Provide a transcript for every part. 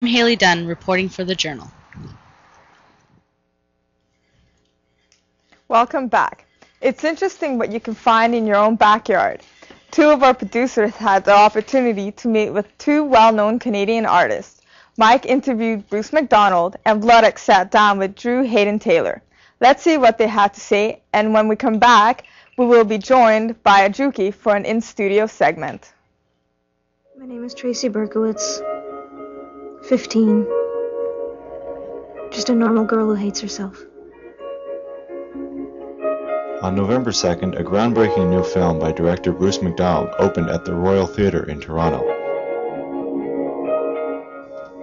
Haley Dunn reporting for the Journal. Welcome back. It's interesting what you can find in your own backyard. Two of our producers had the opportunity to meet with two well-known Canadian artists. Mike interviewed Bruce MacDonald, and Vladek sat down with Drew Hayden Taylor. Let's see what they had to say, and when we come back, we will be joined by Ajuki for an in-studio segment. My name is Tracy Berkowitz, 15. Just a normal girl who hates herself. On November 2nd, a groundbreaking new film by director Bruce MacDonald opened at the Royal Theatre in Toronto.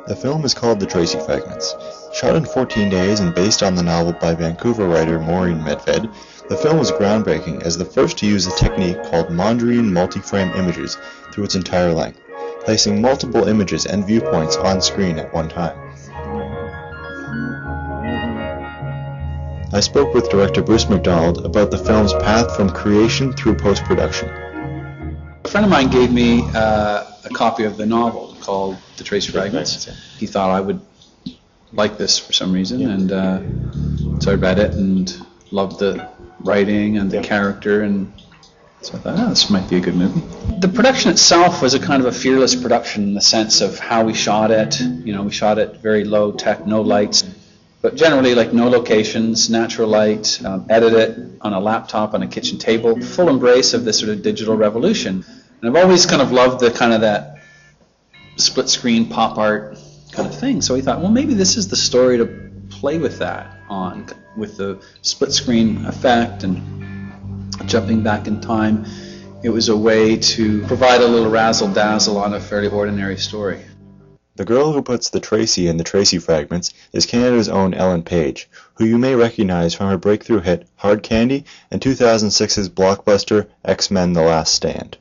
The film is called The Tracy Fragments. Shot in 14 days and based on the novel by Vancouver writer Maureen Medved, the film was groundbreaking as the first to use a technique called Mondrian multi-frame images through its entire length, placing multiple images and viewpoints on screen at one time. I spoke with director Bruce MacDonald about the film's path from creation through post-production. A friend of mine gave me a copy of the novel called The Tracy Fragments. He thought I would like this for some reason, and so I read it and loved the writing and the character, and so I thought, this might be a good movie. The production itself was a kind of a fearless production in the sense of how we shot it. You know, we shot it very low tech, no lights, but generally like no locations, natural light, edit it on a laptop on a kitchen table, full embrace of this sort of digital revolution. And I've always kind of loved the kind of that split screen pop art kind of thing. So we thought, well, maybe this is the story to play with that on, with the split screen effect and jumping back in time. It was a way to provide a little razzle-dazzle on a fairly ordinary story. The girl who puts the Tracy in The Tracy Fragments is Canada's own Ellen Page, who you may recognize from her breakthrough hit Hard Candy and 2006's blockbuster X-Men: The Last Stand.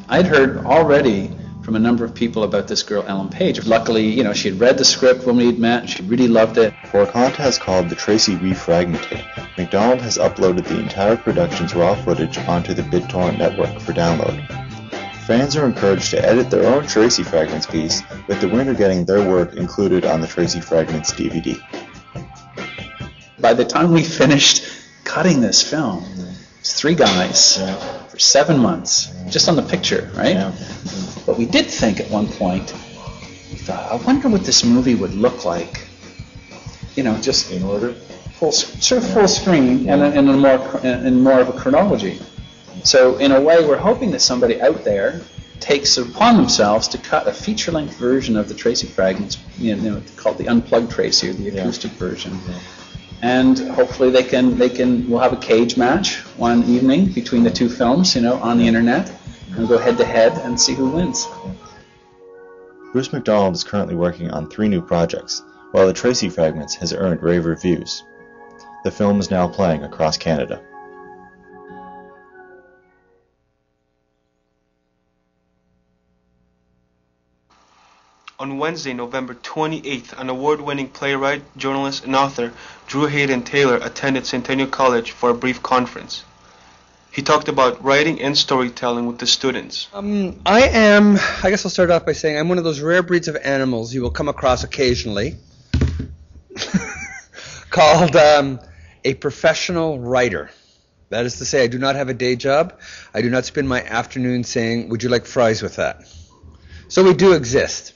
I'd heard already from a number of people about this girl, Ellen Page. Luckily, you know, she had read the script when we had met, she really loved it. For a contest called The Tracy Refragmented, MacDonald has uploaded the entire production's raw footage onto the BitTorrent network for download. Fans are encouraged to edit their own Tracy Fragments piece, with the winner getting their work included on the Tracy Fragments DVD. By the time we finished cutting this film, it's 3 guys for 7 months, just on the picture, right? Yeah. But we did think at one point, we thought, I wonder what this movie would look like, you know, just in order, full screen, and in more of a chronology. So in a way, we're hoping that somebody out there takes it upon themselves to cut a feature-length version of the Tracy Fragments, you know, called the unplugged Tracy, or the acoustic version. Yeah. And hopefully we'll have a cage match one evening between the two films, you know, on the internet, and go head-to-head and see who wins. Bruce MacDonald is currently working on 3 new projects, while The Tracy Fragments has earned rave reviews. The film is now playing across Canada. On Wednesday, November 28th, an award-winning playwright, journalist, and author, Drew Hayden Taylor, attended Centennial College for a brief conference. He talked about writing and storytelling with the students. I guess I'll start off by saying I'm one of those rare breeds of animals you will come across occasionally called a professional writer. That is to say, I do not have a day job. I do not spend my afternoon saying, would you like fries with that? So we do exist.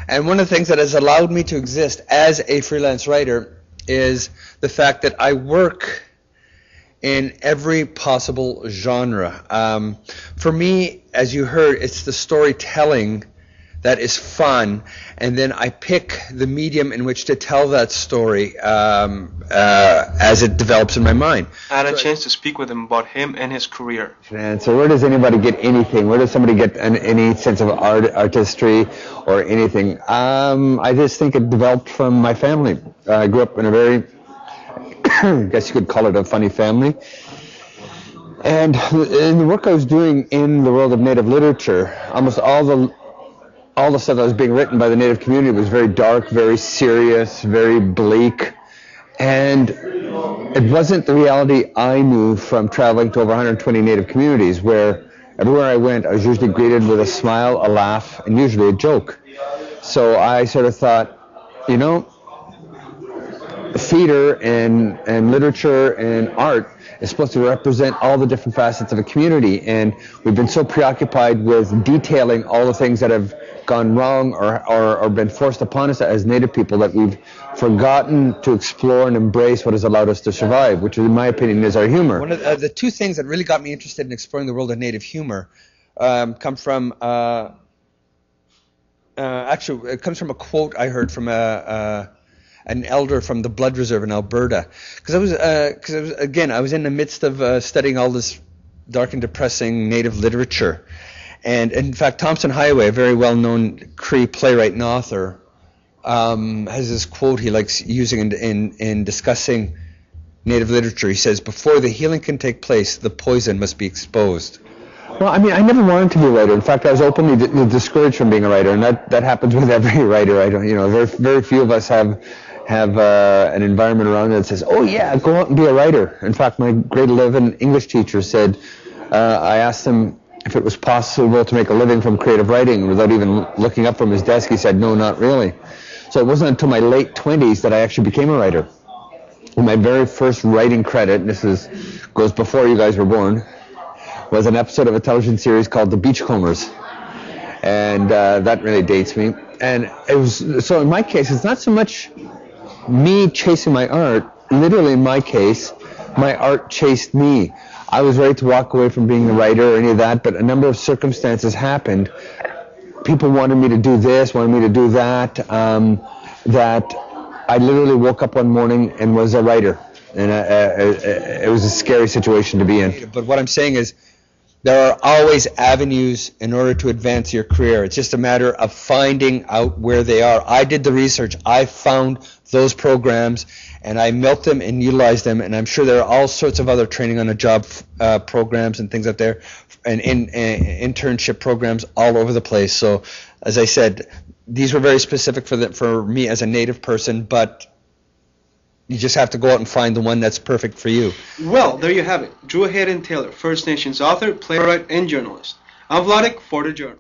And one of the things that has allowed me to exist as a freelance writer is the fact that I work in every possible genre. For me, as you heard, it's the storytelling that is fun, and then I pick the medium in which to tell that story as it develops in my mind. I had a chance to speak with him about him and his career. And so where does anybody get anything? Where does somebody get any sense of artistry or anything? I just think it developed from my family. I grew up in a very, I guess you could call it a funny family. And in the work I was doing in the world of Native literature, almost all the stuff that was being written by the Native community was very dark, very serious, very bleak. And it wasn't the reality I knew from traveling to over 120 Native communities, where everywhere I went, I was usually greeted with a smile, a laugh, and usually a joke. So I sort of thought, you know, theater and literature and art is supposed to represent all the different facets of a community, and we've been so preoccupied with detailing all the things that have gone wrong or been forced upon us as Native people that we've forgotten to explore and embrace what has allowed us to survive, which in my opinion is our humor. One of the two things that really got me interested in exploring the world of Native humor come from actually it comes from a quote I heard from an elder from the Blood Reserve in Alberta, because I was in the midst of studying all this dark and depressing Native literature, and in fact Thompson Highway, a very well-known Cree playwright and author, has this quote he likes using in discussing Native literature. He says, "Before the healing can take place, the poison must be exposed." Well, I mean, I never wanted to be a writer. In fact, I was openly discouraged from being a writer, and that happens with every writer. I don't, very few of us have an environment around that says, "Oh yeah, go out and be a writer." In fact, my grade 11 English teacher said, I asked him if it was possible to make a living from creative writing, without even looking up from his desk. He said, "No, not really." So it wasn't until my late 20s that I actually became a writer. And my very first writing credit, and goes before you guys were born, was an episode of a television series called The Beachcombers, and that really dates me. And it was so in my case, it's not so much me chasing my art. Literally, in my case, my art chased me. I was ready to walk away from being a writer or any of that, but a number of circumstances happened. People wanted me to do this, wanted me to do that, that I literally woke up one morning and was a writer. And it was a scary situation to be in. But what I'm saying is, there are always avenues in order to advance your career. It's just a matter of finding out where they are. I did the research. I found those programs, and I milked them and utilized them. And I'm sure there are all sorts of other training on the job programs and things out there, and internship programs all over the place. So, as I said, these were very specific for me as a Native person, but you just have to go out and find the one that's perfect for you. Well, there you have it. Drew Hayden Taylor, First Nations author, playwright, and journalist. I'm Vladek for the Journal.